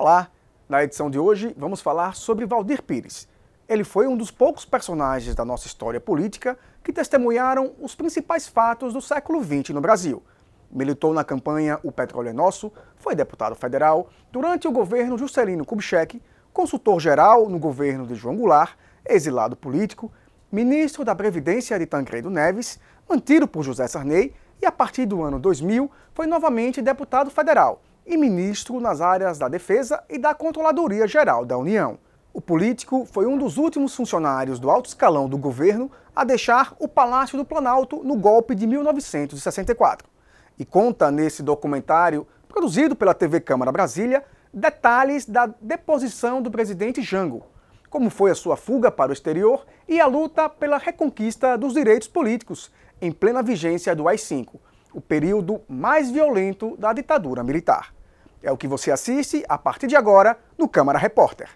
Olá! Na edição de hoje vamos falar sobre Waldir Pires. Ele foi um dos poucos personagens da nossa história política que testemunharam os principais fatos do século XX no Brasil. Militou na campanha O Petróleo é Nosso, foi deputado federal durante o governo Juscelino Kubitschek, consultor-geral no governo de João Goulart, exilado político, ministro da Previdência de Tancredo Neves, mantido por José Sarney e, a partir do ano 2000, foi novamente deputado federal e ministro nas áreas da Defesa e da Controladoria Geral da União. O político foi um dos últimos funcionários do alto escalão do governo a deixar o Palácio do Planalto no golpe de 1964. E conta nesse documentário, produzido pela TV Câmara Brasília, detalhes da deposição do presidente Jango, como foi a sua fuga para o exterior e a luta pela reconquista dos direitos políticos, em plena vigência do AI-5, o período mais violento da ditadura militar. É o que você assiste a partir de agora no Câmara Repórter.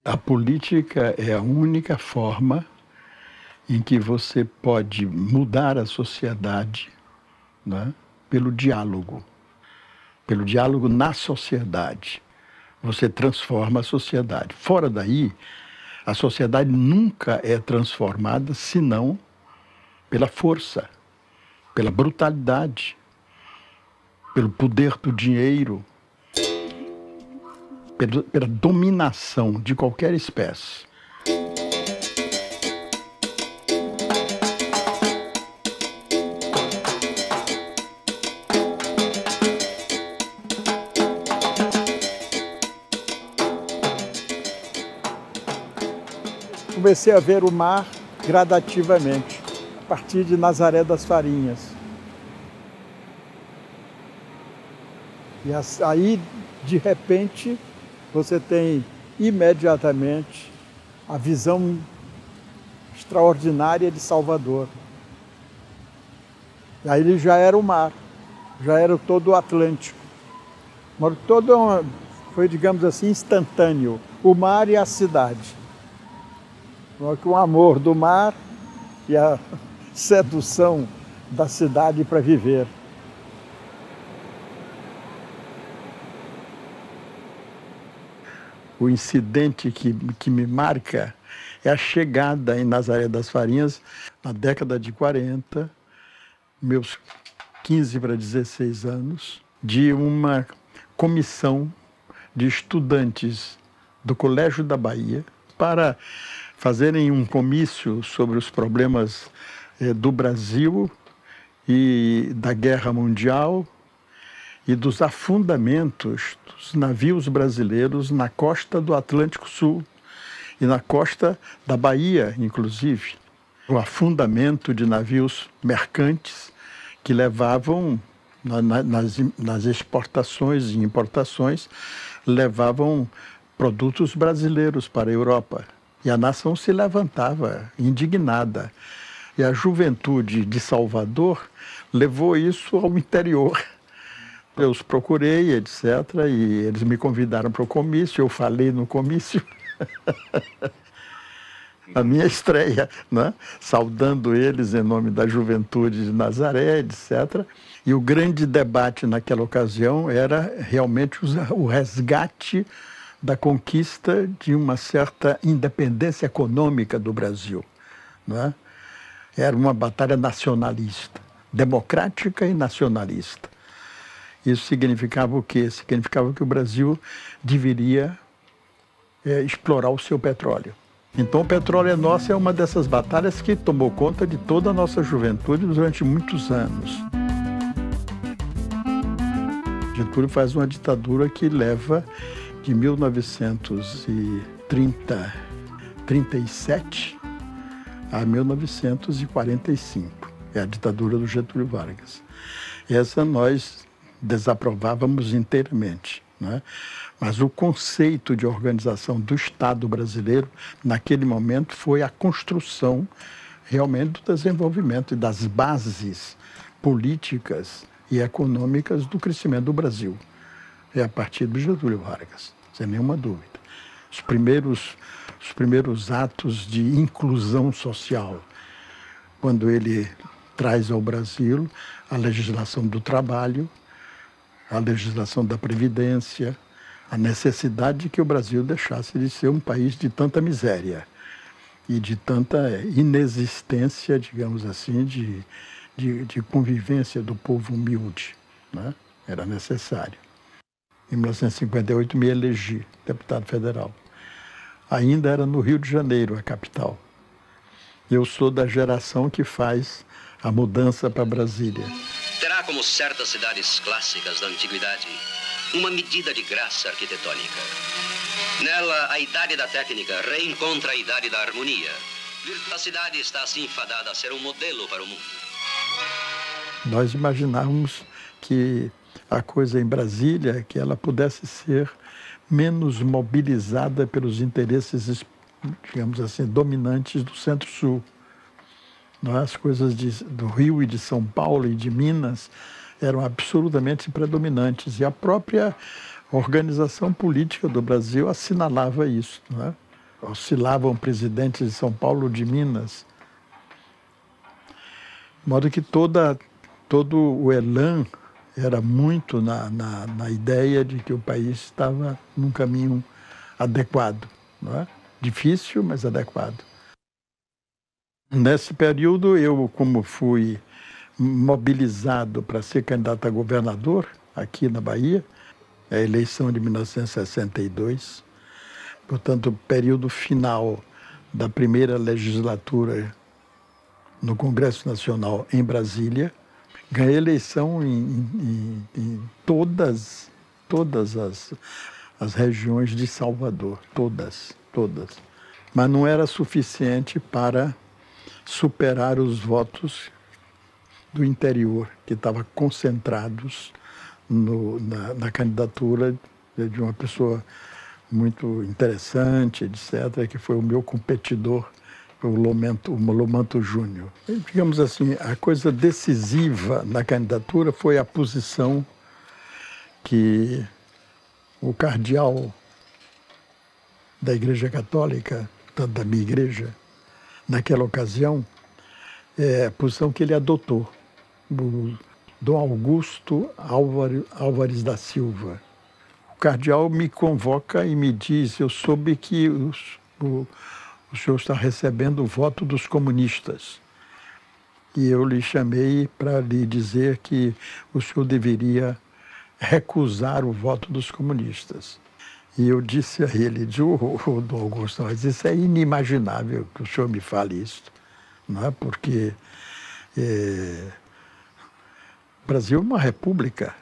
A política é a única forma em que você pode mudar a sociedade, né, pelo diálogo na sociedade. Você transforma a sociedade. Fora daí, a sociedade nunca é transformada senão pela força, pela brutalidade, pelo poder do dinheiro, pela dominação de qualquer espécie. Comecei a ver o mar gradativamente, a partir de Nazaré das Farinhas. E aí, de repente, você tem imediatamente a visão extraordinária de Salvador. E aí ele já era o mar, já era todo o Atlântico. Mas todo foi, digamos assim, instantâneo, o mar e a cidade. Com o amor do mar e a sedução da cidade para viver. O incidente que me marca é a chegada em Nazaré das Farinhas, na década de 40, meus 15 para 16 anos, de uma comissão de estudantes do Colégio da Bahia para fazerem um comício sobre os problemas do Brasil e da Guerra Mundial e dos afundamentos dos navios brasileiros na costa do Atlântico Sul e na costa da Bahia, inclusive. O afundamento de navios mercantes que levavam, nas exportações e importações, levavam produtos brasileiros para a Europa. E a nação se levantava indignada. E a juventude de Salvador levou isso ao interior. Eu os procurei, etc., e eles me convidaram para o comício, eu falei no comício. A minha estreia, né? Saudando eles em nome da juventude de Nazaré, etc. E o grande debate naquela ocasião era realmente o resgate da conquista de uma certa independência econômica do Brasil, não é? Era uma batalha nacionalista, democrática e nacionalista. Isso significava o quê? Significava que o Brasil deveria explorar o seu petróleo. Então, o Petróleo é Nosso é uma dessas batalhas que tomou conta de toda a nossa juventude durante muitos anos. Getúlio faz uma ditadura que leva de 1937 a 1945. É a ditadura do Getúlio Vargas. Essa nós desaprovávamos inteiramente, né? Mas o conceito de organização do Estado brasileiro, naquele momento, foi a construção realmente do desenvolvimento e das bases políticas e econômicas do crescimento do Brasil. É a partir do Getúlio Vargas, sem nenhuma dúvida. os primeiros atos de inclusão social, quando ele traz ao Brasil a legislação do trabalho, a legislação da Previdência, a necessidade de que o Brasil deixasse de ser um país de tanta miséria e de tanta inexistência, digamos assim, de convivência do povo humilde, né? Era necessário. Em 1958 me elegi deputado federal. Ainda era no Rio de Janeiro, a capital. Eu sou da geração que faz a mudança para Brasília. Terá, como certas cidades clássicas da antiguidade, uma medida de graça arquitetônica. Nela, a idade da técnica reencontra a idade da harmonia. A cidade está assim fadada a ser um modelo para o mundo. Nós imaginávamos que a coisa em Brasília, que ela pudesse ser menos mobilizada pelos interesses, digamos assim, dominantes do Centro-Sul. As coisas do Rio e de São Paulo e de Minas eram absolutamente predominantes. E a própria organização política do Brasil assinalava isso. Não é? Oscilavam presidentes de São Paulo ou de Minas. De modo que todo o elan era muito na ideia de que o país estava num caminho adequado. Não é? Difícil, mas adequado. Nesse período, eu, como fui mobilizado para ser candidato a governador aqui na Bahia, a eleição de 1962, portanto, período final da primeira legislatura no Congresso Nacional em Brasília, ganhei eleição em todas as regiões de Salvador, todas. Mas não era suficiente para superar os votos do interior, que estavam concentrados na candidatura de uma pessoa muito interessante, etc., que foi o meu competidor, o Lomanto Júnior. Digamos assim, a coisa decisiva na candidatura foi a posição que o cardeal da Igreja Católica, tanto da minha igreja, naquela ocasião, a posição que ele adotou, o Dom Augusto Álvares da Silva. O cardeal me convoca e me diz: eu soube que o senhor está recebendo o voto dos comunistas. E eu lhe chamei para lhe dizer que o senhor deveria recusar o voto dos comunistas. E eu disse a ele, o Dom Augusto, mas isso é inimaginável que o senhor me fale isso, não é? Porque o Brasil é uma república,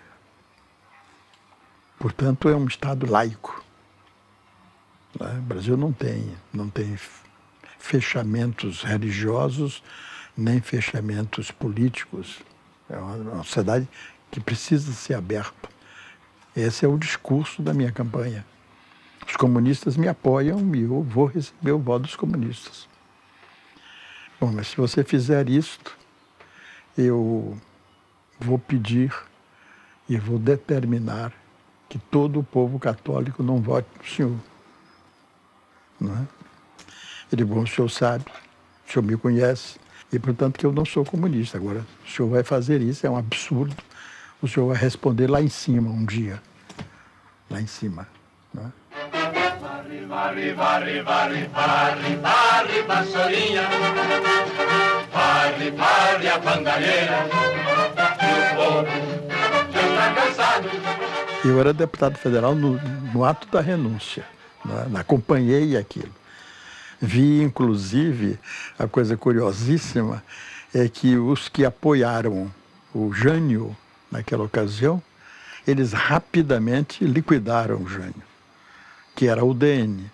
portanto é um Estado laico. Não é? O Brasil não tem fechamentos religiosos, nem fechamentos políticos. É uma sociedade que precisa ser aberta. Esse é o discurso da minha campanha. Os comunistas me apoiam e eu vou receber o voto dos comunistas. Bom, mas se você fizer isto, eu vou pedir e vou determinar que todo o povo católico não vote para o senhor. Não é? Ele, bom, o senhor sabe, o senhor me conhece, e portanto que eu não sou comunista. Agora, o senhor vai fazer isso, é um absurdo. O senhor vai responder lá em cima um dia. Lá em cima. Não é? Varre, varre, varre, varre, varre, vassourinha. Varre, varre a bandalheira. E o povo já está cansado. Eu era deputado federal no ato da renúncia, né? Acompanhei aquilo. Vi, inclusive, a coisa curiosíssima é que os que apoiaram o Jânio naquela ocasião, eles rapidamente liquidaram o Jânio, que era o UDN,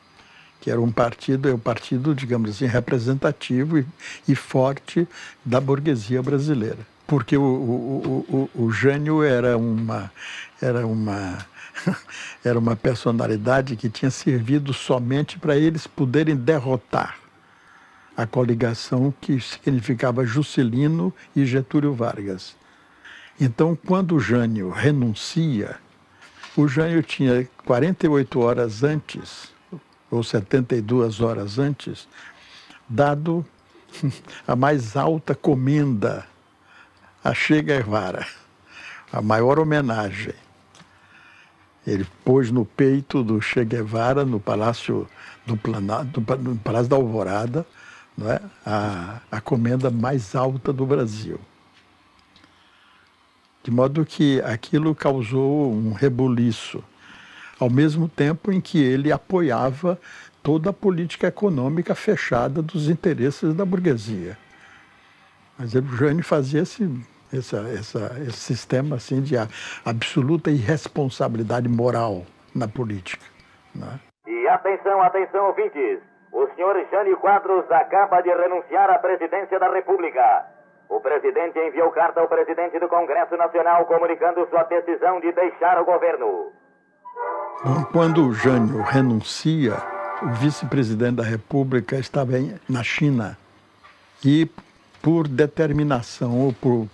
que era um partido, digamos assim, representativo e forte da burguesia brasileira. Porque o Jânio era uma personalidade que tinha servido somente para eles poderem derrotar a coligação que significava Juscelino e Getúlio Vargas. Então, quando o Jânio renuncia, o Jânio tinha 48 horas antes, ou 72 horas antes, dado a mais alta comenda a Che Guevara, a maior homenagem. Ele pôs no peito do Che Guevara, no Palácio no Palácio da Alvorada, não é? A comenda mais alta do Brasil. De modo que aquilo causou um rebuliço, ao mesmo tempo em que ele apoiava toda a política econômica fechada dos interesses da burguesia. Mas o Jânio fazia esse sistema assim, de absoluta irresponsabilidade moral na política. Né? E atenção, atenção, ouvintes! O senhor Jânio Quadros acaba de renunciar à presidência da República. O presidente enviou carta ao presidente do Congresso Nacional comunicando sua decisão de deixar o governo. Bom, quando o Jânio renuncia, o vice-presidente da República estava na China e, por determinação ou por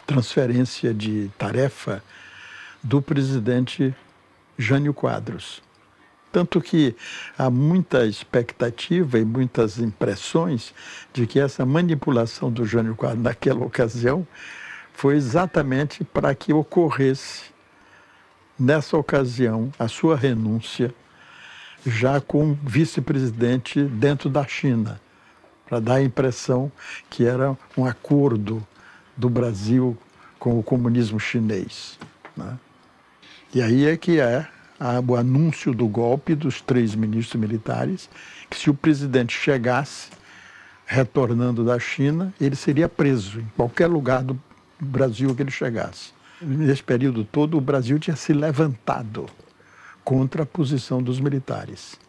transferência de tarefa do presidente Jânio Quadros. Tanto que há muita expectativa e muitas impressões de que essa manipulação do Jânio Quadros naquela ocasião foi exatamente para que ocorresse, nessa ocasião, a sua renúncia, já com vice-presidente dentro da China, para dar a impressão que era um acordo do Brasil com o comunismo chinês. Né? E aí é que o anúncio do golpe dos 3 ministros militares, que se o presidente chegasse, retornando da China, ele seria preso em qualquer lugar do Brasil que ele chegasse. Nesse período todo, o Brasil tinha se levantado contra a posição dos militares,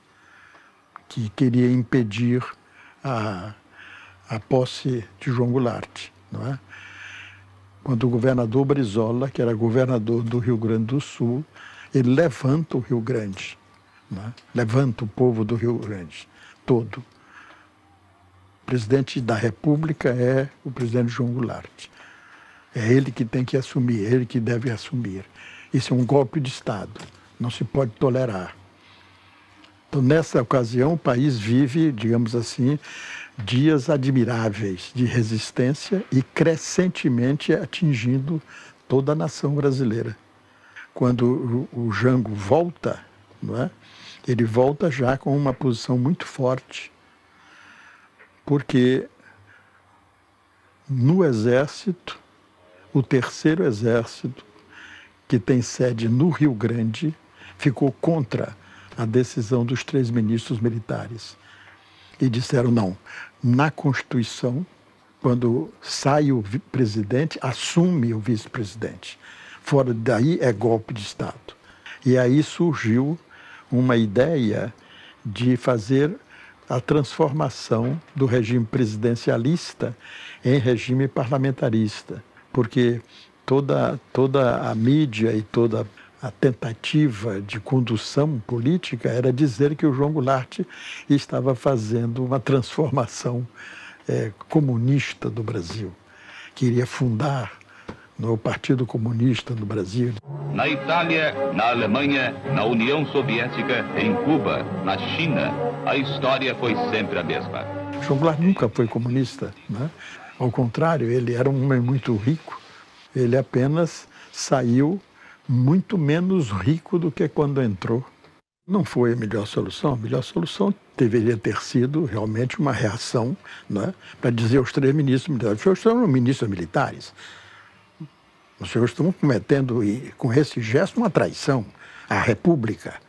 que queria impedir a posse de João Goulart. Não é? Quando o governador Brizola, que era governador do Rio Grande do Sul, ele levanta o Rio Grande, né? Levanta o povo do Rio Grande todo. O presidente da República é o presidente João Goulart. É ele que tem que assumir, é ele que deve assumir. Isso é um golpe de Estado, não se pode tolerar. Então, nessa ocasião, o país vive, digamos assim, dias admiráveis de resistência e crescentemente atingindo toda a nação brasileira. Quando o Jango volta, não é? Ele volta já com uma posição muito forte, porque no Exército, o 3º Exército, que tem sede no Rio Grande, ficou contra a decisão dos 3 ministros militares. E disseram, não, na Constituição, quando sai o presidente, assume o vice-presidente. Fora daí é golpe de Estado. E aí surgiu uma ideia de fazer a transformação do regime presidencialista em regime parlamentarista, porque toda a mídia e toda a tentativa de condução política era dizer que o João Goulart estava fazendo uma transformação comunista do Brasil, queria fundar no Partido Comunista no Brasil. Na Itália, na Alemanha, na União Soviética, em Cuba, na China, a história foi sempre a mesma. João Goulart nunca foi comunista, né? Ao contrário, ele era um homem muito rico. Ele apenas saiu muito menos rico do que quando entrou. Não foi a melhor solução. A melhor solução deveria ter sido realmente uma reação, né, para dizer aos 3 ministros militares: os senhores são ministros militares. Os senhores estão cometendo, com esse gesto, uma traição à República,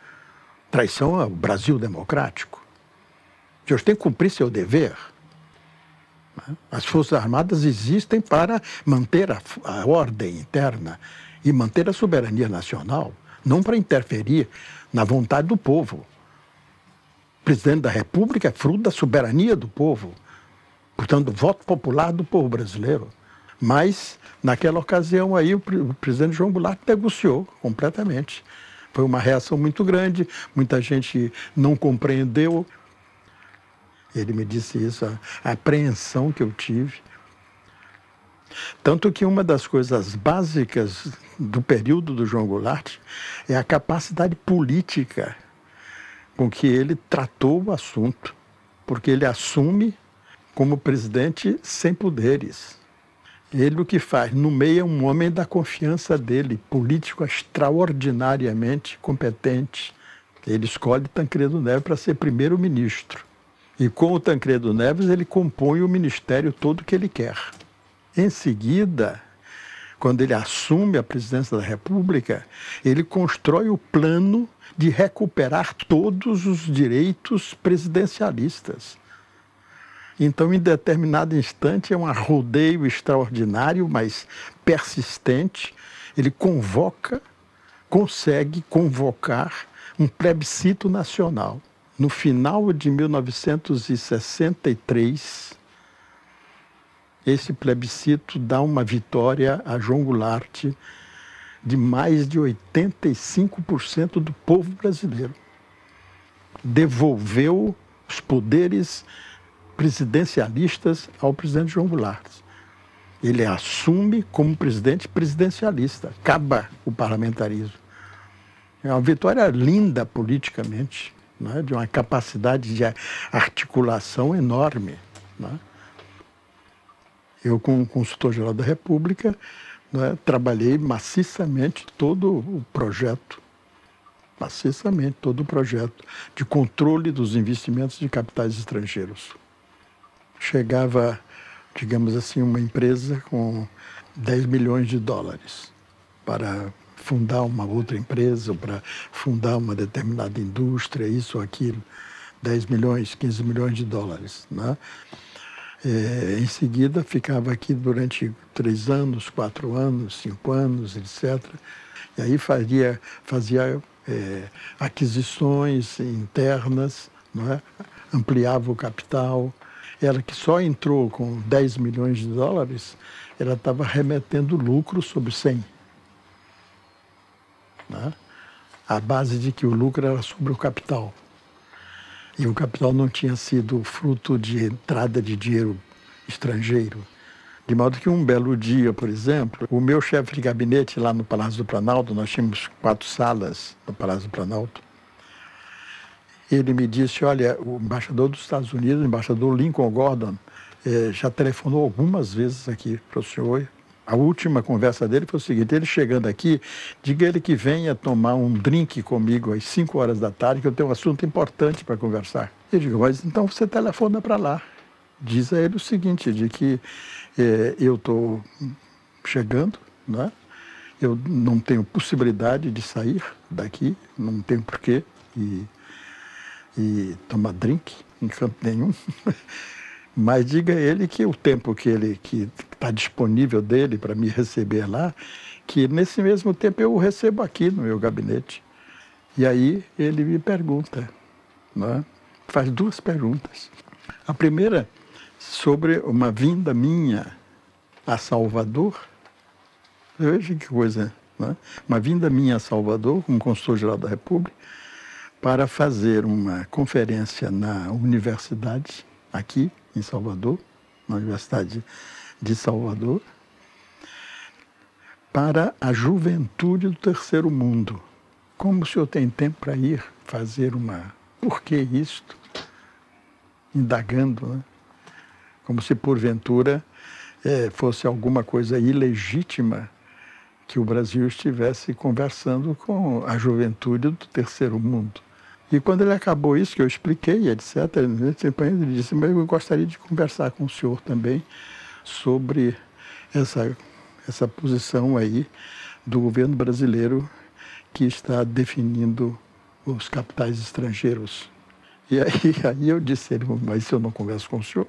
traição ao Brasil democrático. Os senhores têm que cumprir seu dever. As Forças Armadas existem para manter a ordem interna e manter a soberania nacional, não para interferir na vontade do povo. O presidente da República é fruto da soberania do povo, portanto, do voto popular do povo brasileiro. Mas, naquela ocasião aí, o presidente João Goulart negociou completamente. Foi uma reação muito grande, muita gente não compreendeu. Ele me disse isso, a apreensão que eu tive. Tanto que uma das coisas básicas do período do João Goulart é a capacidade política com que ele tratou o assunto, porque ele assume como presidente sem poderes. Ele o que faz? Nomeia um homem da confiança dele, político extraordinariamente competente. Ele escolhe Tancredo Neves para ser primeiro-ministro. E com o Tancredo Neves ele compõe o ministério todo que ele quer. Em seguida, quando ele assume a presidência da República, ele constrói o plano de recuperar todos os direitos presidencialistas. Então, em determinado instante, é um arrodeio extraordinário, mas persistente. Ele consegue convocar um plebiscito nacional. No final de 1963, esse plebiscito dá uma vitória a João Goulart de mais de 85% do povo brasileiro. Devolveu os poderes presidencialistas ao presidente João Goulart. Ele assume como presidente presidencialista, acaba o parlamentarismo. É uma vitória linda politicamente, né? De uma capacidade de articulação enorme. Né? Eu, como consultor-geral da República, né, trabalhei maciçamente todo o projeto de controle dos investimentos de capitais estrangeiros. Chegava, digamos assim, uma empresa com 10 milhões de dólares para fundar uma outra empresa, para fundar uma determinada indústria, isso ou aquilo, 10 milhões, 15 milhões de dólares. Né? Em seguida, ficava aqui durante 3 anos, 4 anos, 5 anos, etc. E aí fazia aquisições internas, não é? Ampliava o capital. Ela que só entrou com 10 milhões de dólares, ela estava remetendo lucro sobre 100. Né? A base de que o lucro era sobre o capital. E o capital não tinha sido fruto de entrada de dinheiro estrangeiro. De modo que um belo dia, por exemplo, o meu chefe de gabinete lá no Palácio do Planalto, nós tínhamos 4 salas no Palácio do Planalto, ele me disse, olha, o embaixador dos Estados Unidos, o embaixador Lincoln Gordon, já telefonou algumas vezes aqui para o senhor. A última conversa dele foi o seguinte, ele chegando aqui, diga ele que venha tomar um drink comigo às 5 horas da tarde, que eu tenho um assunto importante para conversar. Eu digo, mas então você telefona para lá. Diz a ele o seguinte, de que eu estou chegando, né? Eu não tenho possibilidade de sair daqui, não tenho porquê e tomar drink em canto nenhum. Mas diga a ele que o tempo que está disponível dele para me receber lá, que nesse mesmo tempo eu o recebo aqui no meu gabinete. E aí ele me pergunta, né? Faz 2 perguntas. A primeira, sobre uma vinda minha a Salvador. Veja que coisa, né? Uma vinda minha a Salvador, como consultor-geral da República, para fazer uma conferência na universidade, aqui em Salvador, na Universidade de Salvador, para a juventude do terceiro mundo. Como o senhor tem tempo para ir fazer uma... Por que isto? Indagando, né? Como se porventura fosse alguma coisa ilegítima que o Brasil estivesse conversando com a juventude do terceiro mundo. E quando ele acabou isso, que eu expliquei, etc., ele disse, mas eu gostaria de conversar com o senhor também sobre essa posição aí do governo brasileiro que está definindo os capitais estrangeiros. E aí eu disse, mas isso eu não converso com o senhor?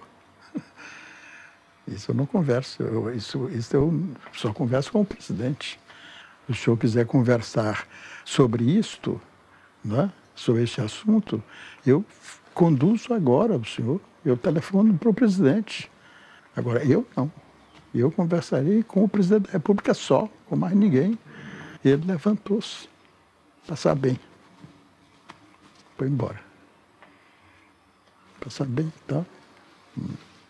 Isso eu não converso, isso eu só converso com o presidente. Se o senhor quiser conversar sobre isto, né, sobre esse assunto, eu conduzo agora o senhor, eu telefono para o presidente. Agora, eu não. Eu conversarei com o presidente da República só, com mais ninguém. Ele levantou-se, passar bem. Foi embora. Passar bem e tal,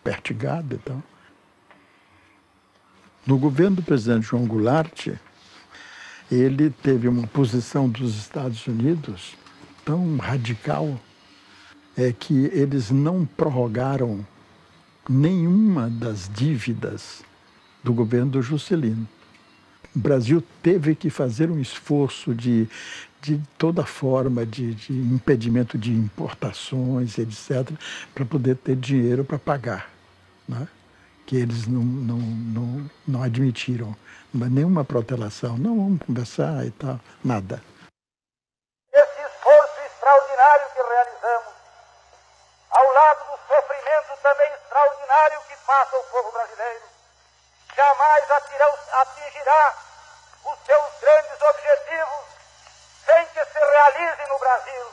pertigado e tal. No governo do presidente João Goulart, ele teve uma posição dos Estados Unidos tão radical é que eles não prorrogaram nenhuma das dívidas do governo do Juscelino. O Brasil teve que fazer um esforço de toda forma de impedimento de importações, etc., para poder ter dinheiro para pagar, né? Que eles não admitiram. Nenhuma protelação. Não, vamos conversar e tal. Nada. Esse esforço extraordinário que realizamos, ao lado do sofrimento também extraordinário que passa o povo brasileiro, jamais atingirá os seus grandes objetivos sem que se realize no Brasil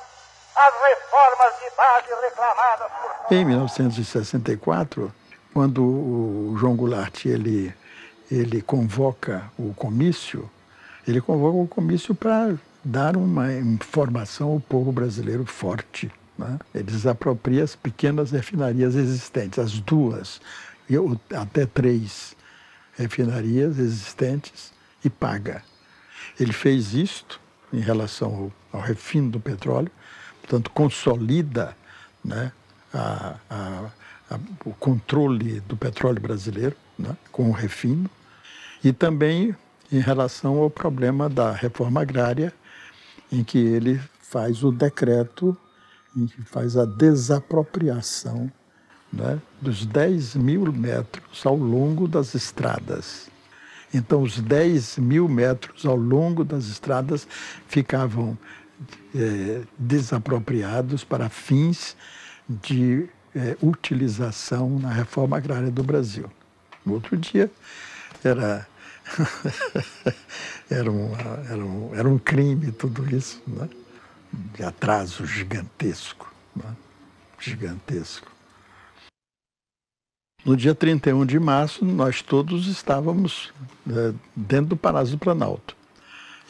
as reformas de base reclamadas por... Em 1964, quando o João Goulart ele convoca o comício para dar uma informação ao povo brasileiro forte, né? Ele desapropria as pequenas refinarias existentes, as 2, até 3 refinarias existentes, e paga. Ele fez isto em relação ao refino do petróleo, portanto, consolida, né, o controle do petróleo brasileiro, né, com o refino, e também em relação ao problema da reforma agrária, em que ele faz o decreto, em que faz a desapropriação, né, dos 10.000 metros ao longo das estradas. Então, os 10.000 metros ao longo das estradas ficavam desapropriados para fins de utilização na reforma agrária do Brasil. No outro dia, era um crime tudo isso, né? De atraso gigantesco, né? Gigantesco. No dia 31 de março, nós todos estávamos dentro do Palácio do Planalto.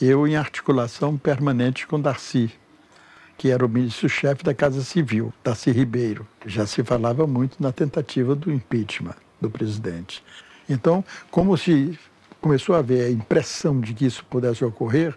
Eu em articulação permanente com Darcy, que era o ministro-chefe da Casa Civil, Darcy Ribeiro. Já se falava muito na tentativa do impeachment do presidente. Então, como se começou a haver a impressão de que isso pudesse ocorrer,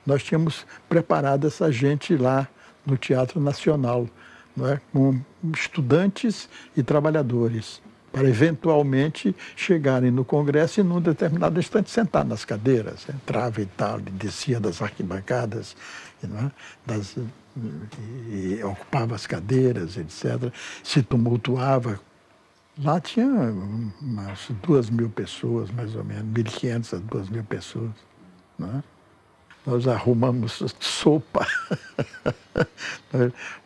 nós tínhamos preparado essa gente lá no Teatro Nacional, não é? Com estudantes e trabalhadores, para eventualmente chegarem no Congresso e, num determinado instante, sentar nas cadeiras. Entrava e tal, e descia das arquibancadas, não é? E ocupava as cadeiras, etc. Se tumultuava. Lá tinha umas 2.000 pessoas, mais ou menos, 1.500 a 2.000 pessoas. Não é? Nós arrumamos sopa,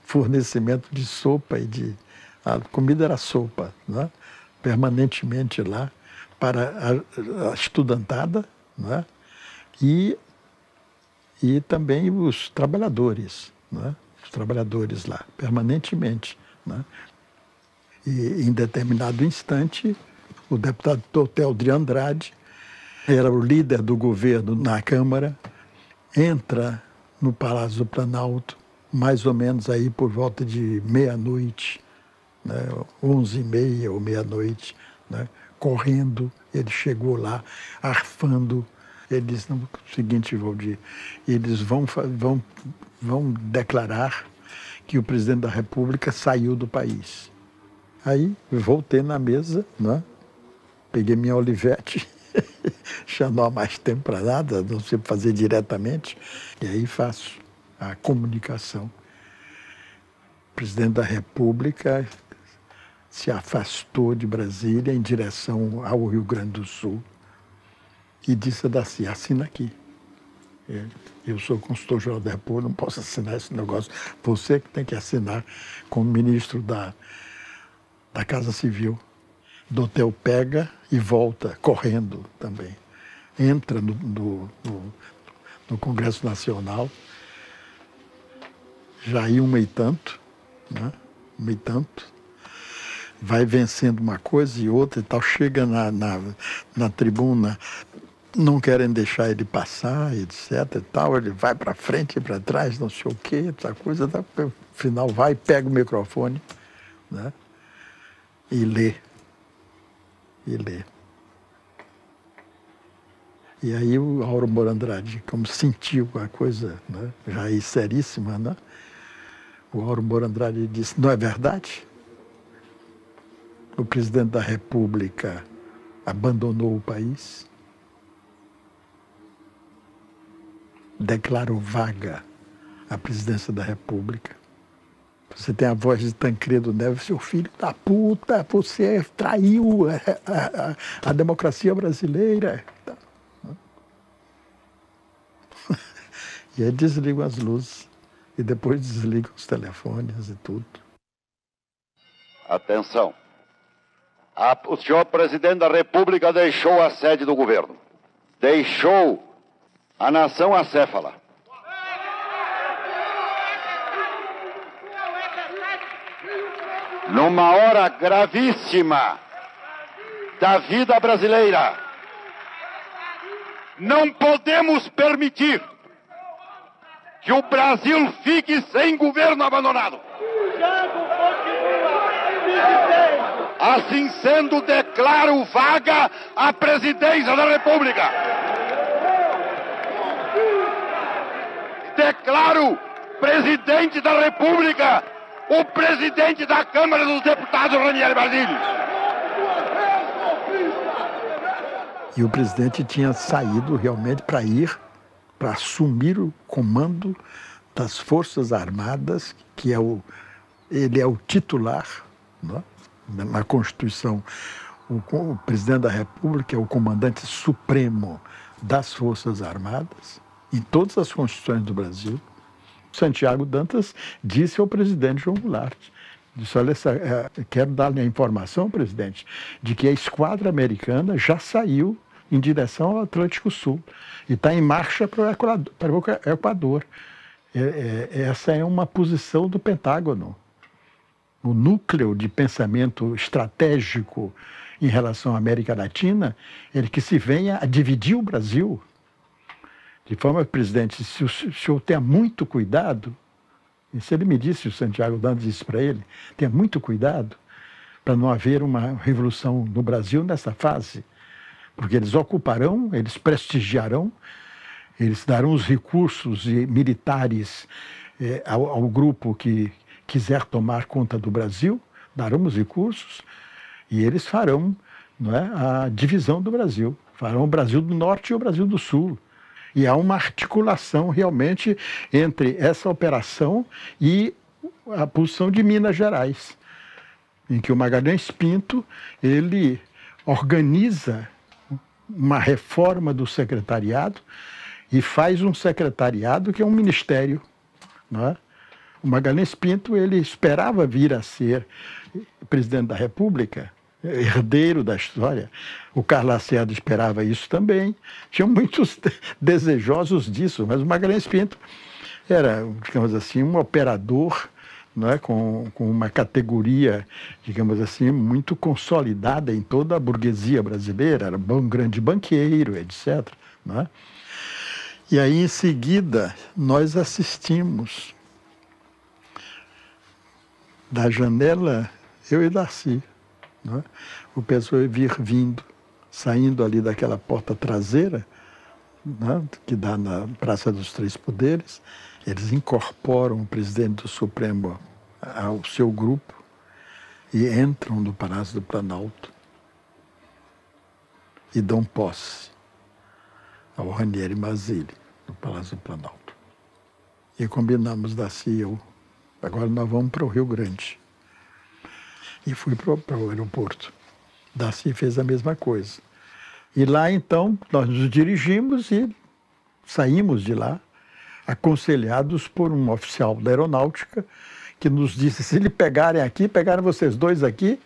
fornecimento de sopa e a comida era sopa, né? Permanentemente lá para a estudantada, né? E também os trabalhadores, né? Os trabalhadores lá, permanentemente, né? E em determinado instante, o deputado Totel de Andrade, era o líder do governo na Câmara, entra no Palácio do Planalto, mais ou menos aí por volta de meia-noite, né, 11h30 ou meia-noite, né, correndo. Ele chegou lá, arfando. Ele disse, não, o seguinte, Valdir, eles vão declarar que o presidente da República saiu do país. Aí voltei na mesa, né, peguei minha Olivetti, já não há mais tempo para nada, não sei fazer diretamente, e aí faço a comunicação. O presidente da República se afastou de Brasília em direção ao Rio Grande do Sul e disse a Darcy, assina aqui. Eu sou consultor-geral da República, não posso assinar esse negócio. Você que tem que assinar como ministro da Casa Civil. Dotel pega e volta correndo também. Entra no Congresso Nacional, já ia 1h30, né? 1h30, vai vencendo uma coisa e outra e tal, chega na tribuna, não querem deixar ele passar, etc. E tal, ele vai para frente e para trás, não sei o quê, essa coisa, tá, no final vai, pega o microfone, né? E lê. E aí o Auro Moura Andrade, como sentiu a coisa, né, já aí seríssima, né, O Auro Moura Andrade disse, não é verdade? O presidente da República abandonou o país, declarou vaga a presidência da República. Você tem a voz de Tancredo Neves, seu filho da puta, você traiu a democracia brasileira. E aí desligam as luzes e depois desligam os telefones e tudo. Atenção. O senhor presidente da República deixou a sede do governo. Deixou a nação acéfala. Numa hora gravíssima da vida brasileira, não podemos permitir que o Brasil fique sem governo abandonado. Assim sendo, declaro vaga a presidência da República. Declaro presidente da República o presidente da Câmara dos Deputados, Ranieri Basílio. E o presidente tinha saído realmente para assumir o comando das Forças Armadas, que ele é o titular, né? Na Constituição. O presidente da República é o comandante supremo das Forças Armadas, em todas as constituições do Brasil. Santiago Dantas disse ao presidente João Goulart, disse, olha, quero dar-lhe a informação, presidente, de que a esquadra americana já saiu em direção ao Atlântico Sul e está em marcha para o Equador. Essa é uma posição do Pentágono. O núcleo de pensamento estratégico em relação à América Latina é que se venha a dividir o Brasil. De forma, presidente, se o senhor tenha muito cuidado, e se ele me disse, o Santiago Dantas disse para ele, tenha muito cuidado para não haver uma revolução no Brasil nessa fase, porque eles ocuparão, eles prestigiarão, eles darão os recursos militares ao grupo que quiser tomar conta do Brasil, darão os recursos e eles farão, não é, a divisão do Brasil, farão o Brasil do Norte e o Brasil do Sul. E há uma articulação realmente entre essa operação e a posição de Minas Gerais, em que o Magalhães Pinto ele organiza uma reforma do secretariado e faz um secretariado que é um ministério, não é? O Magalhães Pinto ele esperava vir a ser presidente da República, herdeiro da história. O Carlos Lacerda esperava isso também. Tinham muitos desejosos disso, mas o Magalhães Pinto era, digamos assim, um operador, não é? com uma categoria, digamos assim, muito consolidada em toda a burguesia brasileira, era um grande banqueiro, etc. Não é? E aí, em seguida, nós assistimos da janela, eu e Darcy, não é? O pessoal vindo, saindo ali daquela porta traseira, né, que dá na Praça dos Três Poderes, eles incorporam o presidente do Supremo ao seu grupo e entram no Palácio do Planalto e dão posse ao Ranieri Basílio, no Palácio do Planalto. E combinamos, Darcy e eu, agora nós vamos para o Rio Grande. E fui para o aeroporto. Darcy fez a mesma coisa. E lá, então, nós nos dirigimos e saímos de lá, aconselhados por um oficial da aeronáutica, que nos disse, se lhe pegarem aqui, pegaram vocês dois aqui,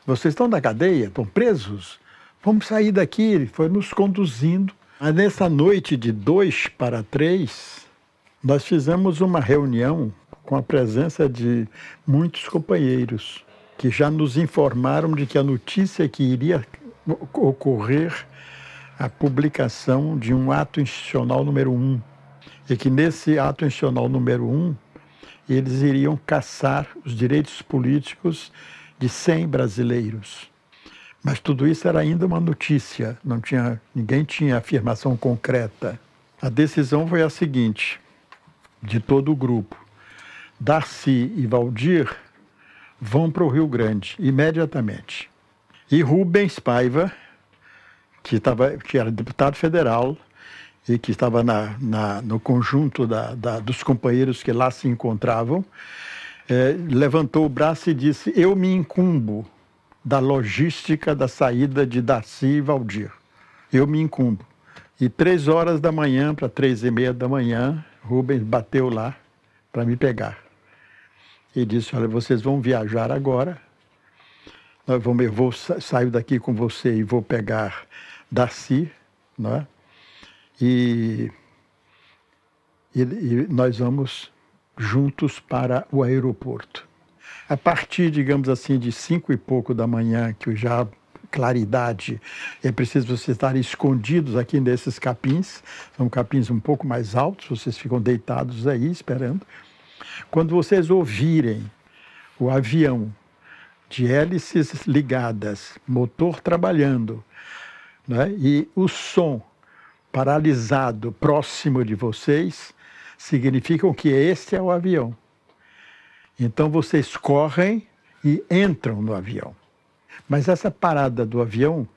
vocês estão na cadeia, estão presos, vamos sair daqui. Ele foi nos conduzindo. Mas nessa noite de 2 para 3, nós fizemos uma reunião com a presença de muitos companheiros, que já nos informaram de que a notícia que iria ocorrer a publicação de um ato institucional número 1, e que nesse ato institucional número 1, eles iriam cassar os direitos políticos de 100 brasileiros. Mas tudo isso era ainda uma notícia, ninguém tinha afirmação concreta. A decisão foi a seguinte, de todo o grupo: Darcy e Valdir vão para o Rio Grande imediatamente. E Rubens Paiva, que era deputado federal e que estava no conjunto dos companheiros que lá se encontravam, levantou o braço e disse: eu me incumbo da logística da saída de Darcy e Valdir. Eu me incumbo. E 3 horas da manhã para 3h30 da manhã, Rubens bateu lá para me pegar. E disse: olha, vocês vão viajar agora, eu saio daqui com você e vou pegar Darcy, né? E nós vamos juntos para o aeroporto. A partir, digamos assim, de 5 e pouco da manhã, que já claridade, é preciso vocês estarem escondidos aqui nesses capins, são capins um pouco mais altos, vocês ficam deitados aí esperando. Quando vocês ouvirem o avião de hélices ligadas, motor trabalhando, né, e o som paralisado próximo de vocês, significam que este é o avião. Então vocês correm e entram no avião. Mas essa parada do avião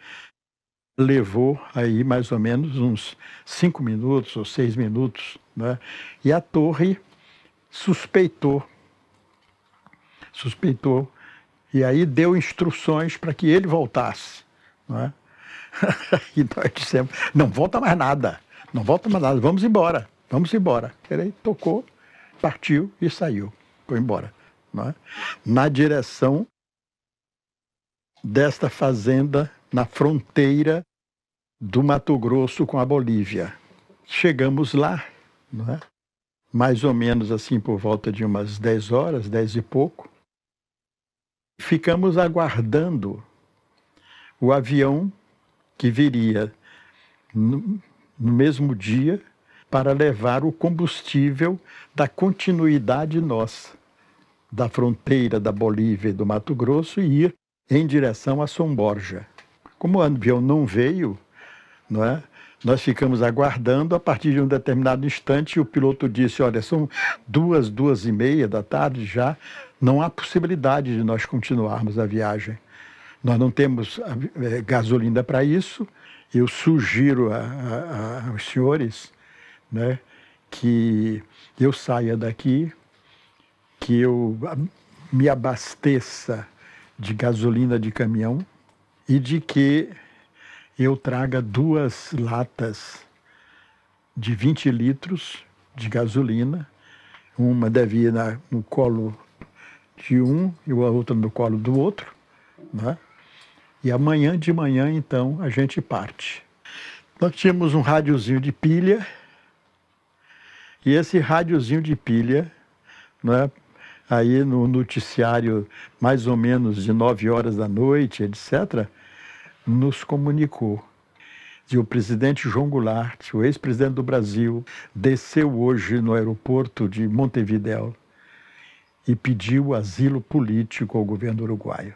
levou aí mais ou menos uns 5 minutos ou 6 minutos, né? E a torre suspeitou, e aí deu instruções para que ele voltasse, né? E nós dissemos: não volta mais nada, vamos embora. Ele tocou, partiu e saiu, foi embora, né? Na direção desta fazenda na fronteira do Mato Grosso com a Bolívia. Chegamos lá, não é? Mais ou menos assim por volta de umas 10 horas, 10 e pouco. Ficamos aguardando o avião que viria no mesmo dia para levar o combustível da continuidade nossa, da fronteira da Bolívia e do Mato Grosso, e ir em direção a São Borja. Como o avião não veio, não é? Nós ficamos aguardando. A partir de um determinado instante, o piloto disse: olha, são 2h30 da tarde já, não há possibilidade de nós continuarmos a viagem. Nós não temos gasolina para isso. Eu sugiro aos senhores, né, que eu saia daqui, que eu me abasteça de gasolina de caminhão e de que eu traga 2 latas de 20 litros de gasolina. Uma deve ir no colo de um e a outra no colo do outro, né? E amanhã de manhã, então, a gente parte. Nós tínhamos um rádiozinho de pilha, e esse rádiozinho de pilha, né, aí no noticiário mais ou menos de 9 horas da noite, etc., nos comunicou que o presidente João Goulart, o ex-presidente do Brasil, desceu hoje no aeroporto de Montevidéu e pediu asilo político ao governo uruguaio.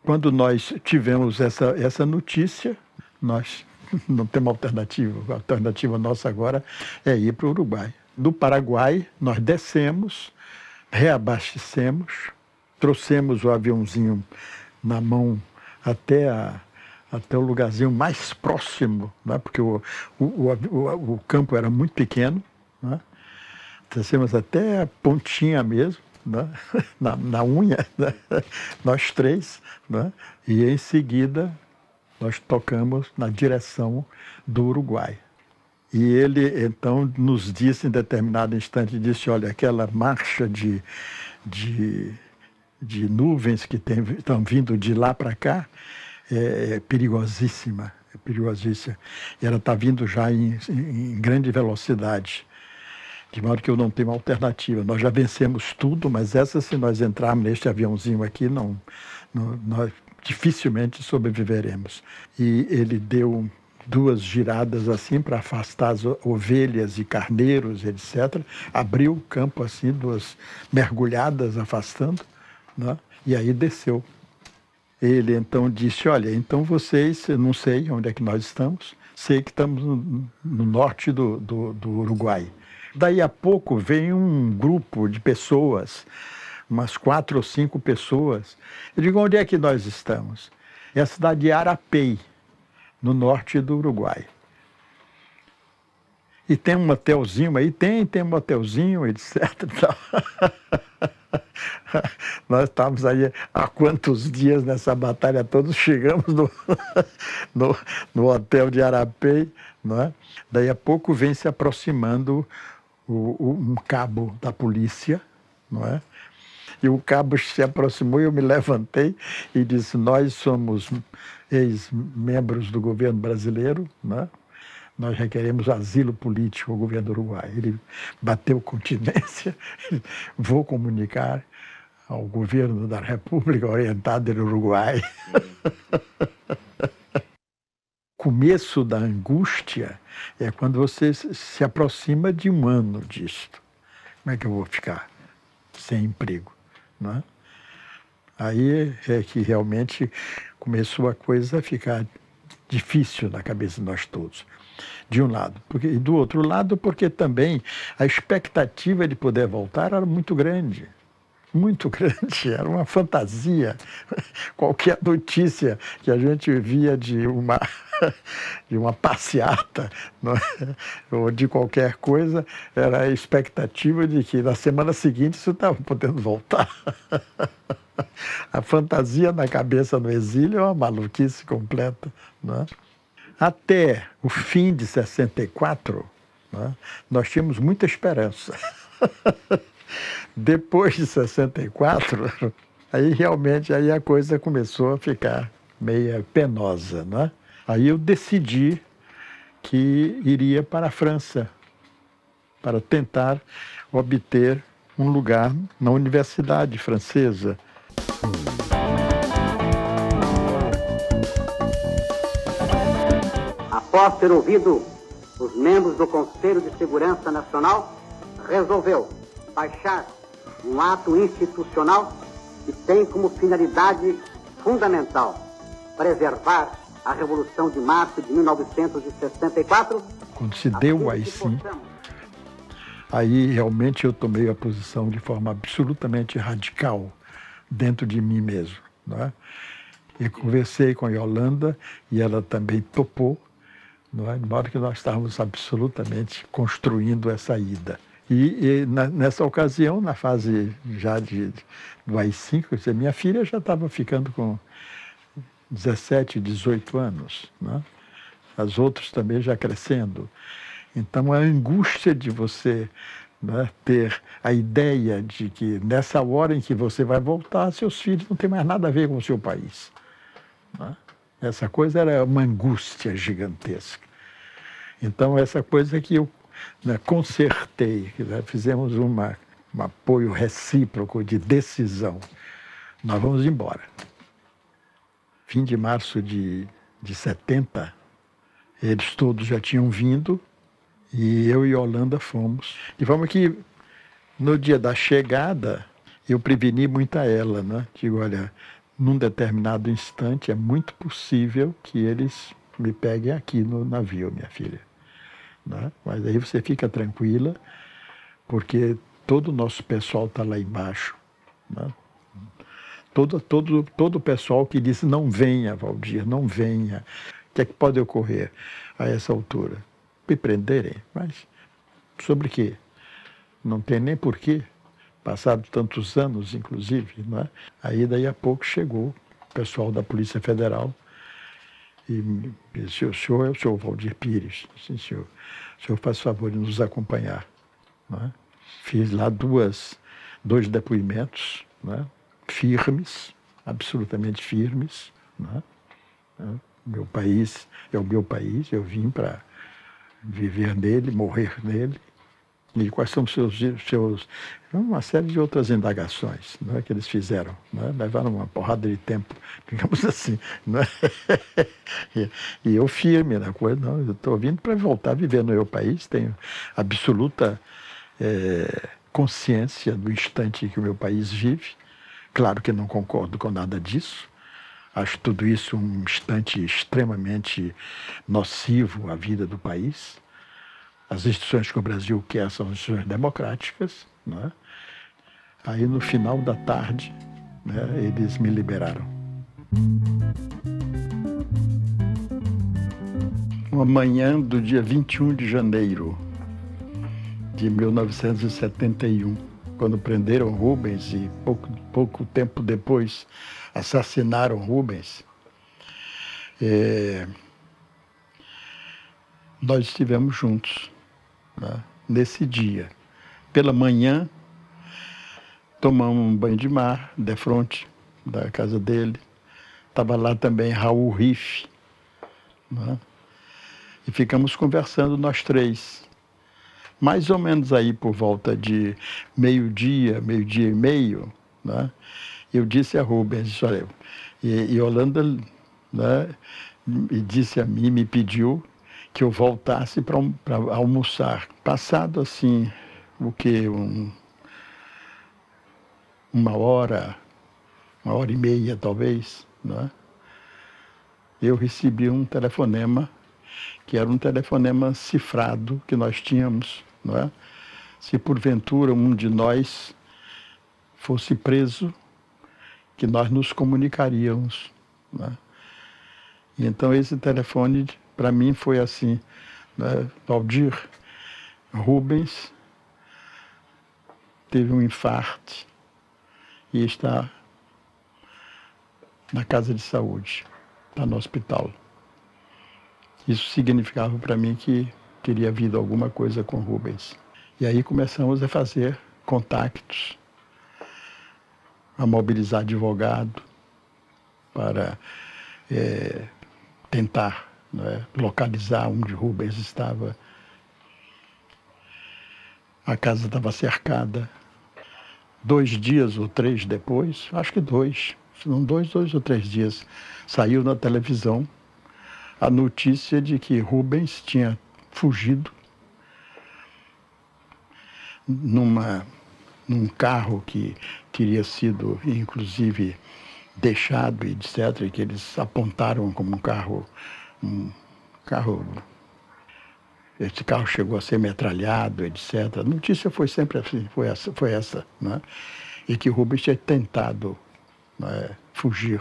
Quando nós tivemos essa notícia, nós não temos alternativa. A alternativa nossa agora é ir para o Uruguai. Do Paraguai, nós descemos, reabastecemos, trouxemos o aviãozinho na mão até o lugarzinho mais próximo, né? Porque o campo era muito pequeno, né? Descemos até a pontinha mesmo, né? na unha, né? Nós 3, né? E em seguida nós tocamos na direção do Uruguai. E ele, então, nos disse em determinado instante, disse: olha, aquela marcha de nuvens que estão vindo de lá para cá é perigosíssima, E ela está vindo já em grande velocidade, de modo que eu não tenho alternativa. Nós já vencemos tudo, mas se nós entrarmos neste aviãozinho aqui, nós dificilmente sobreviveremos. E ele deu 2 giradas assim para afastar as ovelhas e carneiros, etc. Abriu o campo assim, 2 mergulhadas afastando, né? E aí desceu. Ele então disse: olha, então vocês, eu não sei onde é que nós estamos, sei que estamos no norte do Uruguai. Daí a pouco vem um grupo de pessoas, umas 4 ou 5 pessoas. Eu digo, onde é que nós estamos? É a cidade de Arapey, no norte do Uruguai. E tem um motelzinho aí? Tem um motelzinho, etc. Nós estávamos aí há quantos dias nessa batalha toda, chegamos no hotel de Arapey, não é? Daí a pouco vem se aproximando um cabo da polícia, não é? E o cabo se aproximou e eu me levantei e disse, nós somos ex-membros do governo brasileiro, não é? Nós requeremos asilo político ao governo do Uruguai. Ele bateu continência, vou comunicar ao governo da República Orientada do Uruguai. Começo da angústia é quando você se aproxima de um ano disto. Como é que eu vou ficar sem emprego? Não é? Aí é que realmente começou a coisa a ficar difícil na cabeça de nós todos. De um lado. E do outro lado, porque também a expectativa de poder voltar era muito grande. Muito grande. Era uma fantasia. Qualquer notícia que a gente via de uma passeata, não é? Ou de qualquer coisa, era a expectativa de que na semana seguinte você estava podendo voltar. A fantasia na cabeça no exílio é uma maluquice completa, não é? Até o fim de 64, né, nós tínhamos muita esperança. Depois de 64, aí realmente aí a coisa começou a ficar meio penosa, né? Aí eu decidi que iria para a França para tentar obter um lugar na universidade francesa. Após ter ouvido os membros do Conselho de Segurança Nacional, resolveu baixar um ato institucional que tem como finalidade fundamental preservar a Revolução de Março de 1964. Quando se deu o AI-5, aí realmente eu tomei a posição de forma absolutamente radical dentro de mim mesmo, não é? E conversei com a Yolanda e ela também topou, não é? De modo que nós estávamos absolutamente construindo essa ida. E nessa ocasião, na fase já do AI-5, minha filha já estava ficando com 17, 18 anos, né? As outras também já crescendo. Então, a angústia de você, né, ter a ideia de que nessa hora em que você vai voltar, seus filhos não têm mais nada a ver com o seu país, né? Essa coisa era uma angústia gigantesca. Então, essa coisa que eu, né, consertei, né, fizemos um apoio recíproco de decisão. Nós vamos embora. Fim de março de 70, eles todos já tinham vindo e eu e Yolanda fomos. De forma que, no dia da chegada, eu preveni muito a ela, né? Digo, olha, num determinado instante é muito possível que eles me peguem aqui no navio, minha filha, né? Mas aí você fica tranquila, porque todo o nosso pessoal está lá embaixo, né? Todo o pessoal que disse, não venha, Valdir, não venha. O que é que pode ocorrer a essa altura? Me prenderem, mas sobre quê? Não tem nem porquê. Passados tantos anos, inclusive, né? Aí, daí a pouco, chegou o pessoal da Polícia Federal e me disse, o senhor é o senhor Valdir Pires? Sim, senhor. O senhor faz favor de nos acompanhar, né? Fiz lá dois depoimentos, né? Firmes, absolutamente firmes, né? Meu país é o meu país, eu vim para viver nele, morrer nele. E quais são seus uma série de outras indagações, né, que eles fizeram, né? Levaram uma porrada de tempo, digamos assim, né? E eu firme na coisa, não, eu estou vindo para voltar a viver no meu país, tenho absoluta consciência do instante em que o meu país vive. Claro que não concordo com nada disso. Acho tudo isso um instante extremamente nocivo à vida do país. As instituições que o Brasil quer são instituições democráticas, né? Aí, no final da tarde, né, eles me liberaram. Uma manhã do dia 21 de janeiro de 1971, quando prenderam Rubens e pouco tempo depois assassinaram Rubens, nós estivemos juntos, né, nesse dia. Pela manhã, tomamos um banho de mar, defronte da casa dele. Estava lá também Raul Riff, né? E ficamos conversando nós três. Mais ou menos aí por volta de meio-dia, meio-dia e meio, né? Eu disse a Rubens, olha, e Holanda, né, e disse a mim, me pediu que eu voltasse para almoçar. Passado assim, o quê? Uma hora e meia, talvez, né? Eu recebi um telefonema, que era um telefonema cifrado que nós tínhamos, né? Se porventura um de nós fosse preso, que nós nos comunicaríamos, né? E então esse telefone, para mim, foi assim, né? Valdir Rubens teve um infarto e está na casa de saúde, está no hospital. Isso significava para mim que teria havido alguma coisa com Rubens. E aí começamos a fazer contactos, a mobilizar advogado para tentar, né, localizar onde Rubens estava. A casa estava cercada. 2 dias ou 3 depois, acho que 2, se não 2 ou 3 dias, saiu na televisão a notícia de que Rubens tinha fugido num carro que teria sido, inclusive, deixado, etc., e que eles apontaram como um carro. Esse carro chegou a ser metralhado, etc. A notícia foi sempre assim, foi essa, né? E que Rubens tinha tentado, né, fugir.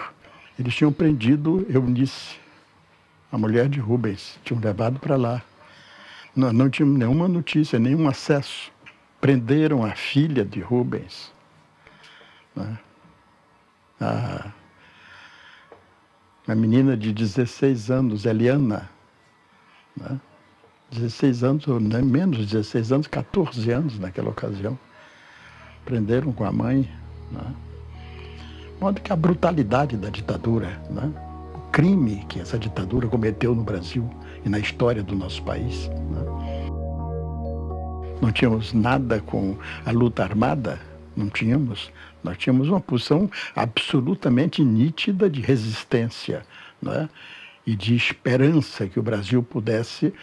Eles tinham prendido Eunice, a mulher de Rubens, tinham levado para lá. Não tinham nenhuma notícia, nenhum acesso. Prenderam a filha de Rubens, né? A menina de 16 anos, Eliana, né? 16 anos, ou nem menos de 16 anos, 14 anos naquela ocasião. Prenderam com a mãe, né? De modo que a brutalidade da ditadura, né? O crime que essa ditadura cometeu no Brasil e na história do nosso país, né? Não tínhamos nada com a luta armada, não tínhamos. Nós tínhamos uma posição absolutamente nítida de resistência, né? E de esperança que o Brasil pudesse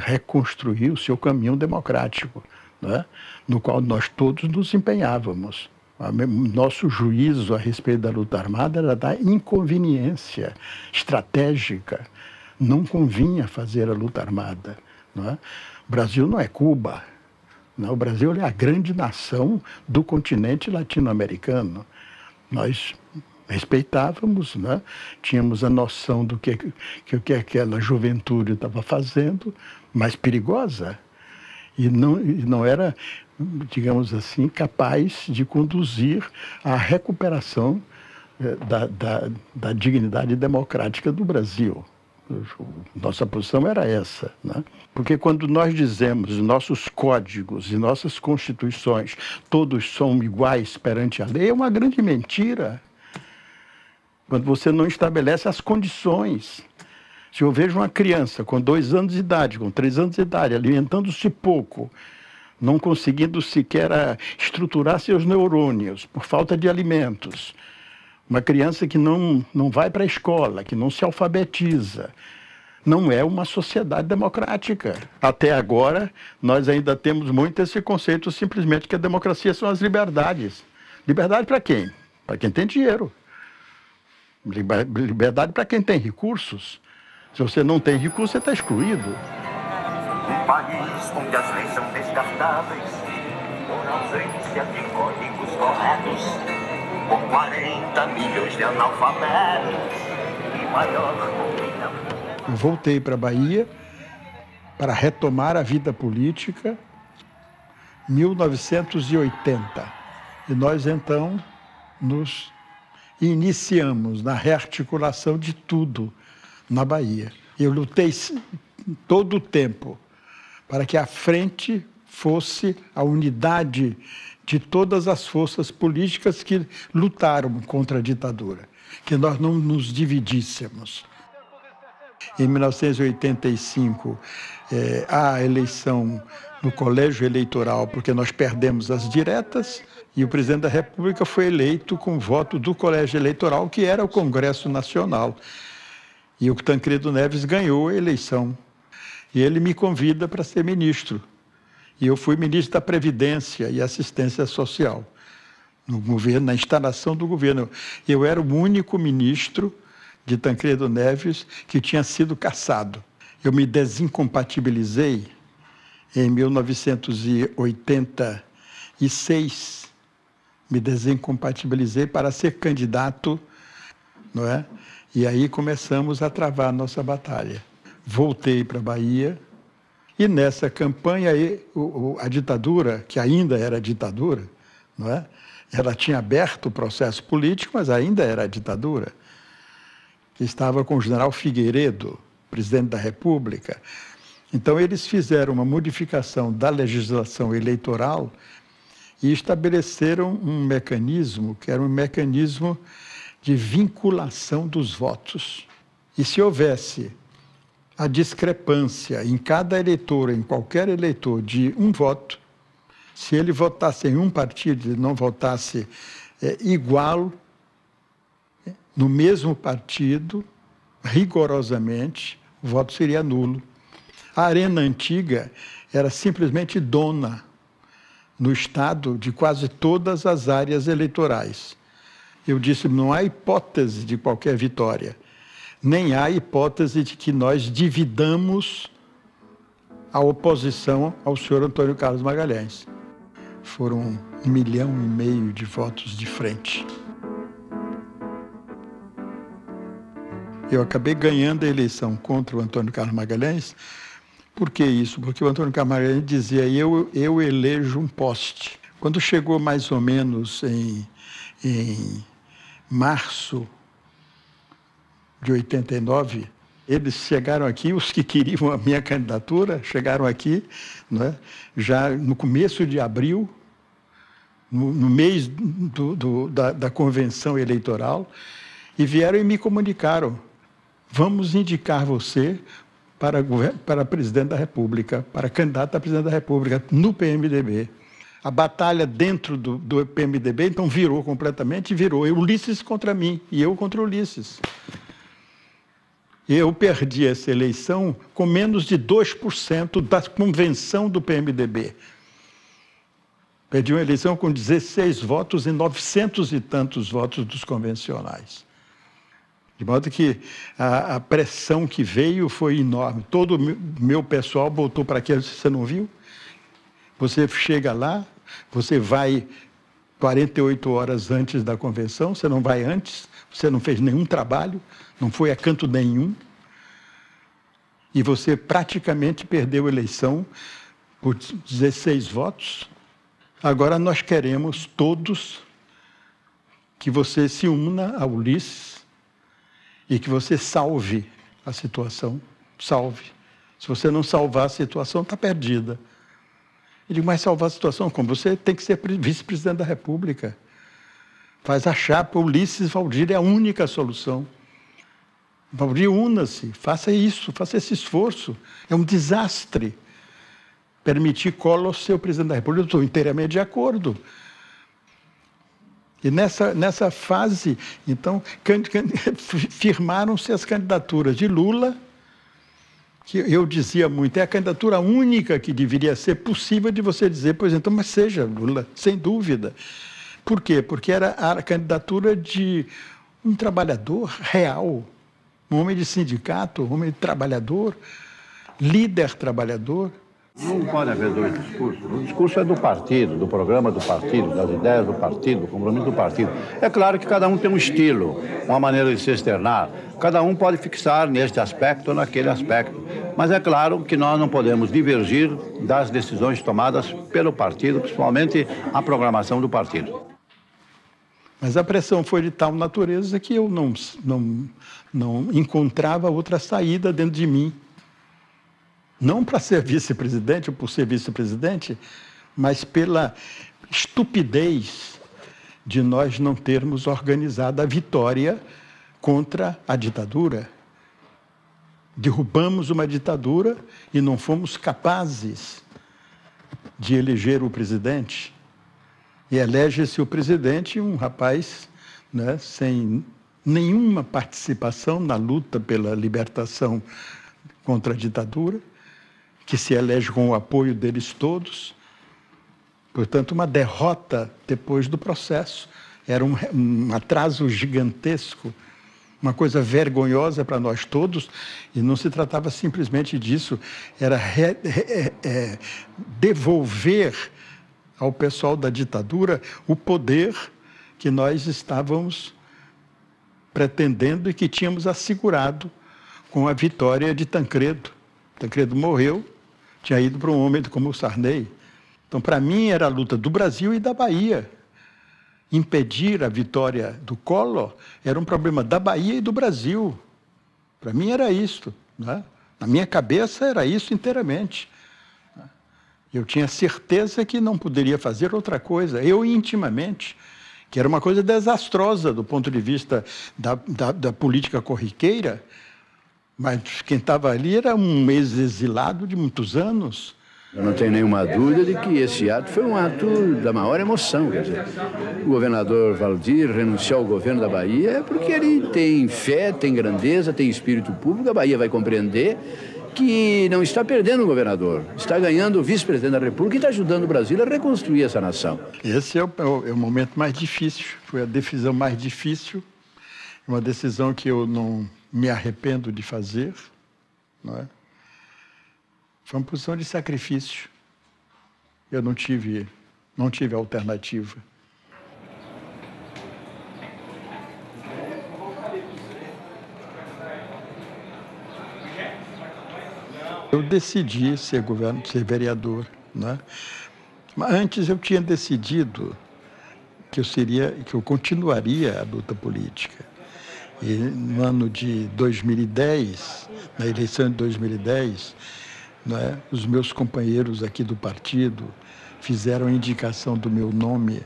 reconstruir o seu caminho democrático, né? No qual nós todos nos empenhávamos. Nosso juízo a respeito da luta armada era da inconveniência estratégica. Não convinha fazer a luta armada, não é? O Brasil não é Cuba. Não, o Brasil é a grande nação do continente latino-americano. Nós respeitávamos, né? Tínhamos a noção do que aquela juventude estava fazendo, mais perigosa, e não era, digamos assim, capaz de conduzir à recuperação da dignidade democrática do Brasil. Nossa posição era essa, né? Porque quando nós dizemos nossos códigos e nossas constituições todos são iguais perante a lei, é uma grande mentira. Quando você não estabelece as condições. Se eu vejo uma criança com 2 anos de idade, com 3 anos de idade, alimentando-se pouco, não conseguindo sequer estruturar seus neurônios por falta de alimentos, uma criança que não vai para a escola, que não se alfabetiza, não é uma sociedade democrática. Até agora, nós ainda temos muito esse conceito simplesmente que a democracia são as liberdades. Liberdade para quem? Para quem tem dinheiro. Liberdade para quem tem recursos. Se você não tem recurso, você está excluído. Um país onde as leis são descartáveis, por ausência de códigos corretos, por 40 milhões de analfabetos e maior ruína. Eu voltei para a Bahia para retomar a vida política em 1980. E nós, então, nos iniciamos na rearticulação de tudo na Bahia. Eu lutei todo o tempo para que a frente fosse a unidade de todas as forças políticas que lutaram contra a ditadura, que nós não nos dividíssemos. Em 1985, há a eleição no colégio eleitoral, porque nós perdemos as diretas, e o presidente da República foi eleito com voto do colégio eleitoral, que era o Congresso Nacional. E o Tancredo Neves ganhou a eleição. E ele me convida para ser ministro. E eu fui ministro da Previdência e Assistência Social no governo, na instalação do governo. Eu era o único ministro de Tancredo Neves que tinha sido cassado. Eu me desincompatibilizei em 1986. Me desincompatibilizei para ser candidato, não é? E aí começamos a travar a nossa batalha. Voltei para a Bahia e nessa campanha a ditadura, que ainda era ditadura, não é? Ela tinha aberto o processo político, mas ainda era ditadura. Estava com o general Figueiredo, presidente da República. Então, eles fizeram uma modificação da legislação eleitoral e estabeleceram um mecanismo, que era um mecanismo de vinculação dos votos. E se houvesse a discrepância em cada eleitor, em qualquer eleitor, de um voto, se ele votasse em um partido e não votasse igual, no mesmo partido, rigorosamente, o voto seria nulo. A Arena Antiga era simplesmente dona no Estado de quase todas as áreas eleitorais. Eu disse, não há hipótese de qualquer vitória, nem há hipótese de que nós dividamos a oposição ao senhor Antônio Carlos Magalhães. Foram 1,5 milhão de votos de frente. Eu acabei ganhando a eleição contra o Antônio Carlos Magalhães. Por que isso? Porque o Antônio Carlos Magalhães dizia, eu elejo um poste. Quando chegou mais ou menos em março de 89, eles chegaram aqui, os que queriam a minha candidatura, chegaram aqui, né, já no começo de abril, no mês da convenção eleitoral, e vieram e me comunicaram, vamos indicar você para presidente da República, para candidato a presidente da República, no PMDB. A batalha dentro do PMDB, então, virou completamente, virou Ulisses contra mim, e eu contra Ulisses. Eu perdi essa eleição com menos de 2% da convenção do PMDB. Perdi uma eleição com 16 votos e 900 e tantos votos dos convencionais. De modo que a pressão que veio foi enorme. Todo o meu pessoal voltou para aquilo. Você não viu? Você chega lá, você vai 48 horas antes da convenção, você não vai antes, você não fez nenhum trabalho, não foi a canto nenhum, e você praticamente perdeu a eleição por 16 votos. Agora nós queremos todos que você se una a Ulisses e que você salve a situação, salve. Se você não salvar a situação, está perdida. Eu digo, mas salvar a situação como? Você tem que ser vice-presidente da República. Faz a chapa, Ulisses Valdir é a única solução. Valdir, una-se, faça isso, faça esse esforço. É um desastre permitir Collor ser o presidente da República. Eu estou inteiramente de acordo. E nessa fase, então, firmaram-se as candidaturas de Lula, que eu dizia muito, é a candidatura única que deveria ser possível de você dizer, pois então, mas seja Lula, sem dúvida. Por quê? Porque era a candidatura de um trabalhador real, um homem de sindicato, um homem de trabalhador, líder trabalhador. Não pode haver dois discursos. O discurso é do partido, do programa do partido, das ideias do partido, do compromisso do partido. É claro que cada um tem um estilo, uma maneira de se externar. Cada um pode fixar neste aspecto ou naquele aspecto. Mas é claro que nós não podemos divergir das decisões tomadas pelo partido, principalmente a programação do partido. Mas a pressão foi de tal natureza que eu não encontrava outra saída dentro de mim. Não para ser vice-presidente ou por ser vice-presidente, mas pela estupidez de nós não termos organizado a vitória contra a ditadura. Derrubamos uma ditadura e não fomos capazes de eleger o presidente. E elege-se o presidente um rapaz, né, sem nenhuma participação na luta pela libertação contra a ditadura, que se elege com o apoio deles todos. Portanto, uma derrota depois do processo. Era um atraso gigantesco, uma coisa vergonhosa para nós todos, e não se tratava simplesmente disso, era devolver ao pessoal da ditadura o poder que nós estávamos pretendendo e que tínhamos assegurado com a vitória de Tancredo. Tancredo morreu, tinha ido para um homem como o Sarney. Então, para mim, era a luta do Brasil e da Bahia. Impedir a vitória do Collor era um problema da Bahia e do Brasil. Para mim era isto, né? Na minha cabeça era isso inteiramente. Eu tinha certeza que não poderia fazer outra coisa, eu intimamente, que era uma coisa desastrosa do ponto de vista da política corriqueira, mas quem estava ali era um ex-exilado de muitos anos. Eu não tenho nenhuma dúvida de que esse ato foi um ato da maior emoção. Quer dizer, o governador Valdir renunciou ao governo da Bahia porque ele tem fé, tem grandeza, tem espírito público. A Bahia vai compreender que não está perdendo o governador, está ganhando o vice-presidente da República e está ajudando o Brasil a reconstruir essa nação. Esse é o momento mais difícil, foi a decisão mais difícil, uma decisão que eu não me arrependo de fazer, não é? Foi uma posição de sacrifício. Eu não tive alternativa. Eu decidi ser vereador, né? Mas antes eu tinha decidido que eu continuaria a luta política. E no ano de 2010, na eleição de 2010, né, os meus companheiros aqui do partido fizeram a indicação do meu nome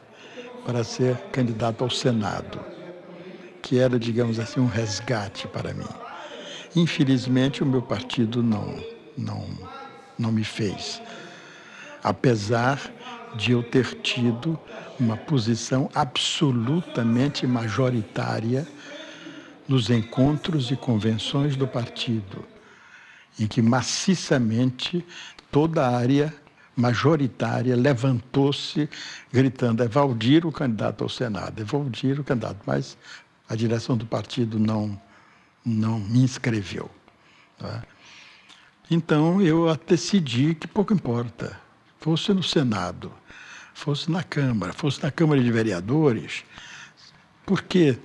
para ser candidato ao Senado, que era, digamos assim, um resgate para mim. Infelizmente, o meu partido não me fez, apesar de eu ter tido uma posição absolutamente majoritária nos encontros e convenções do partido, em que maciçamente toda a área majoritária levantou-se gritando: é Valdir o candidato ao Senado, é Valdir o candidato. Mas a direção do partido não me inscreveu. Tá? Então eu decidi que pouco importa, fosse no Senado, fosse na Câmara de Vereadores, por que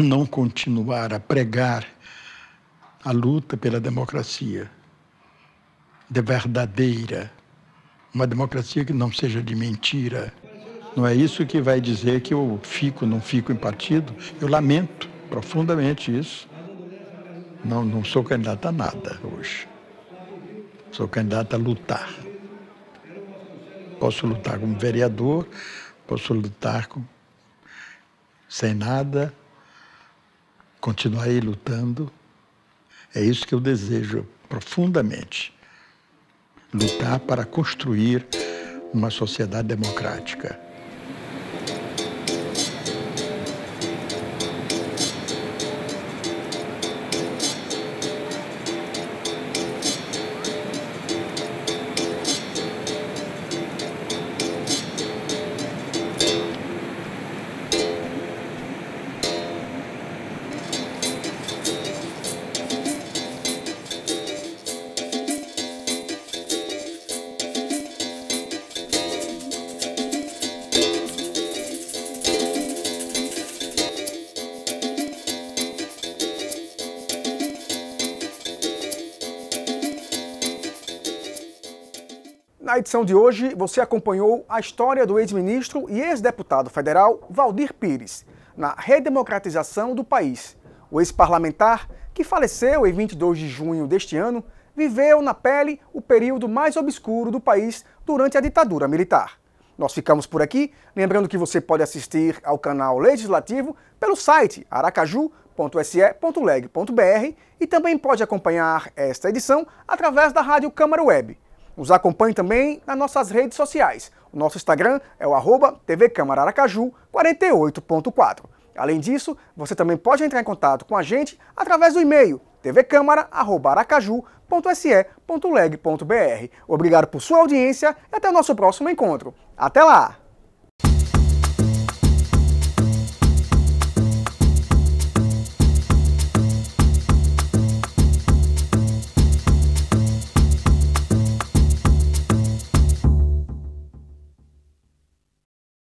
não continuar a pregar a luta pela democracia de verdadeira, uma democracia que não seja de mentira? Não é isso que vai dizer que eu não fico em partido. Eu lamento profundamente isso. Não sou candidato a nada hoje. Sou candidato a lutar. Posso lutar como vereador, posso lutar sem nada, continuarei lutando. É isso que eu desejo profundamente. Lutar para construir uma sociedade democrática. Na edição de hoje, você acompanhou a história do ex-ministro e ex-deputado federal Waldir Pires, na redemocratização do país. O ex-parlamentar, que faleceu em 22 de junho deste ano, viveu na pele o período mais obscuro do país durante a ditadura militar. Nós ficamos por aqui, lembrando que você pode assistir ao canal Legislativo pelo site aracaju.se.leg.br e também pode acompanhar esta edição através da Rádio Câmara Web. Nos acompanhe também nas nossas redes sociais. O nosso Instagram é o @tvcâmara48.4. Além disso, você também pode entrar em contato com a gente através do e-mail tvcamara@aracaju.se.leg.br. Obrigado por sua audiência e até o nosso próximo encontro. Até lá!